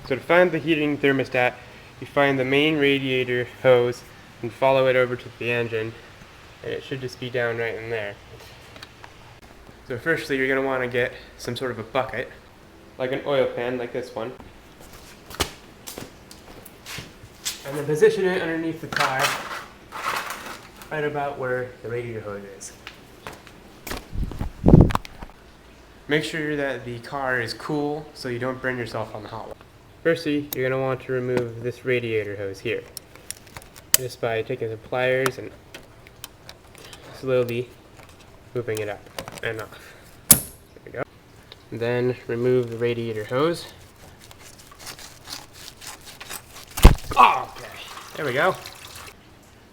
So to find the heating thermostat, you find the main radiator hose and follow it over to the engine, and it should just be down right in there. So firstly, you're going to want to get some sort of a bucket, like an oil pan, like this one, and then position it underneath the car, right about where the radiator hose is. Make sure that the car is cool so you don't burn yourself on the hot wire. Firstly, you're going to want to remove this radiator hose here, just by taking the pliers and slowly moving it up and off. There we go. Then remove the radiator hose. Oh, okay. There we go.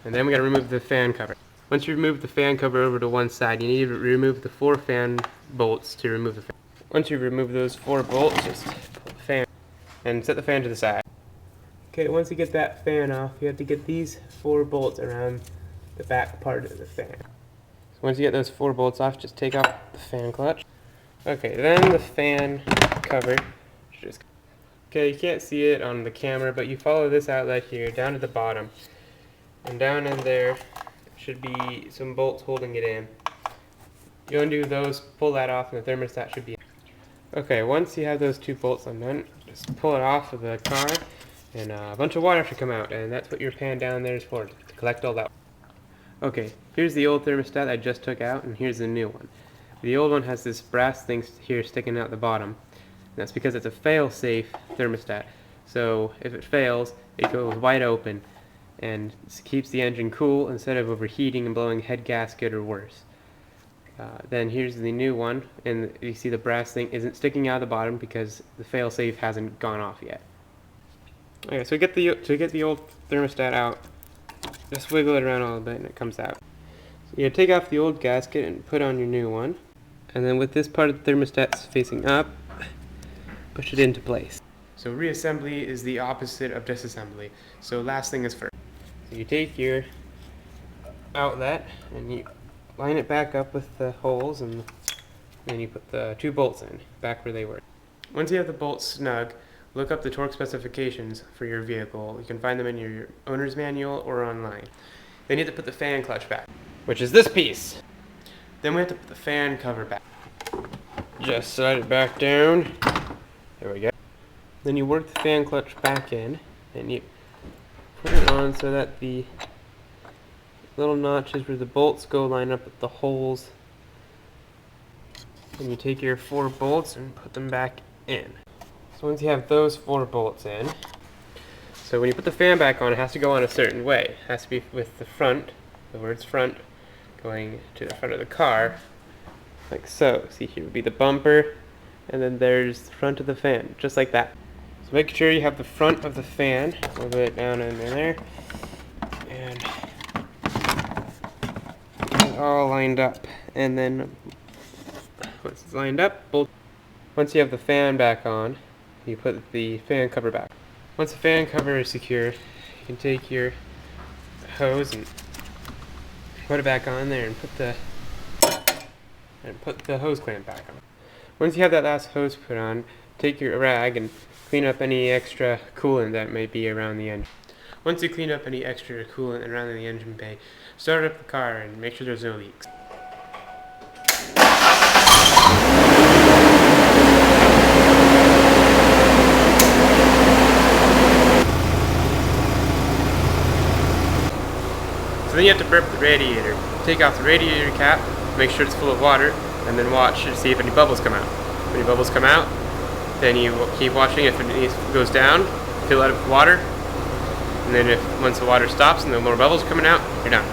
And then we got to remove the fan cover. Once you remove the fan cover over to one side, you need to remove the 4 fan bolts to remove the fan. Once you remove those 4 bolts, just pull the fan and set the fan to the side. Okay, once you get that fan off, you have to get these 4 bolts around the back part of the fan. So once you get those 4 bolts off, just take off the fan clutch. Okay, then the fan cover. Okay, you can't see it on the camera, but you follow this outlet here down to the bottom. And down in there should be some bolts holding it in. You undo those, pull that off, and the thermostat should be in. Okay, once you have those 2 bolts undone, just pull it off of the car, and a bunch of water should come out, and that's what your pan down there is for, to collect all that. Okay, here's the old thermostat I just took out, and here's the new one. The old one has this brass thing here sticking out the bottom. And that's because it's a fail-safe thermostat. So if it fails, it goes wide open, and keeps the engine cool instead of overheating and blowing head gasket or worse. Then here's the new one, and you see the brass thing isn't sticking out of the bottom because the fail-safe hasn't gone off yet. Okay, so to get the old thermostat out, just wiggle it around a little bit and it comes out. So you take off the old gasket and put on your new one, and then with this part of the thermostat facing up, push it into place. So reassembly is the opposite of disassembly. So last thing is first. So you take your outlet and you line it back up with the holes, and then you put the 2 bolts in, back where they were. Once you have the bolts snug, look up the torque specifications for your vehicle. You can find them in your owner's manual or online. Then you have to put the fan clutch back, which is this piece. Then we have to put the fan cover back. Just slide it back down. There we go. Then you work the fan clutch back in, and you put it on so that the little notches where the bolts go line up with the holes. Then you take your 4 bolts and put them back in. So once you have those 4 bolts in, so when you put the fan back on, it has to go on a certain way. It has to be with the front, the words front, going to the front of the car, like so. See, here would be the bumper, and then there's the front of the fan, just like that. So make sure you have the front of the fan a little bit down in there, and all lined up. And then once it's lined up, once you have the fan back on, you put the fan cover back. Once the fan cover is secure, you can take your hose and put it back on there and put the hose clamp back on. Once you have that last hose put on, take your rag and clean up any extra coolant that might be around the engine. Once you clean up any extra coolant around the engine bay, start up the car and make sure there's no leaks. So then you have to burp the radiator. Take off the radiator cap, make sure it's full of water, and then watch to see if any bubbles come out. When any bubbles come out, then you keep watching. If it goes down, fill it up with water, and then once the water stops and no more bubbles coming out, you're done.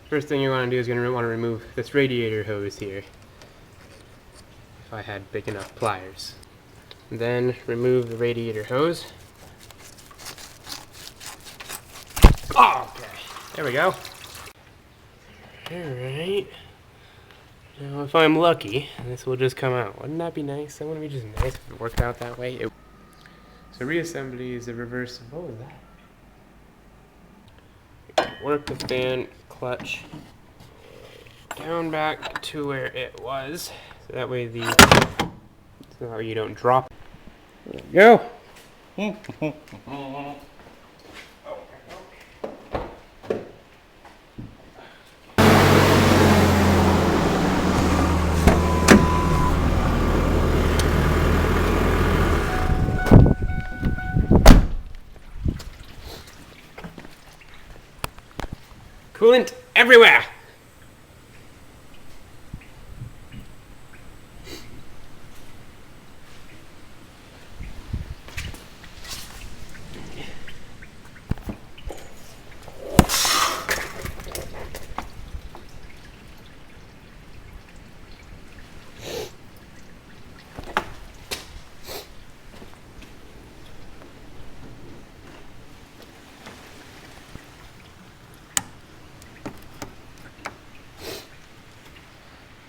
First thing you want to do is you're going to want to remove this radiator hose here. If I had big enough pliers. Then remove the radiator hose. Oh, okay. There we go. Alright. Now if I'm lucky, this will just come out. Wouldn't that be nice? That wouldn't be just nice if it worked out that way. So reassembly is the reverse of, what was that? work the fan clutch down back to where it was, so that way so you don't drop. There you go. Coolant everywhere!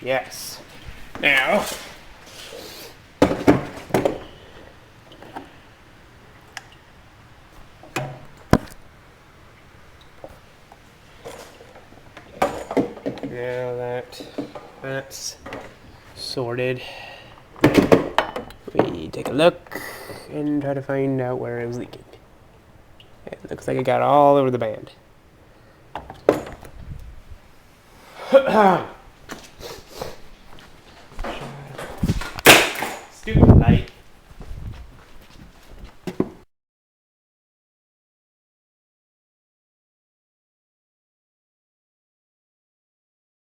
Yes. Now, that's sorted, we take a look and try to find out where it was leaking. It looks like it got all over the band.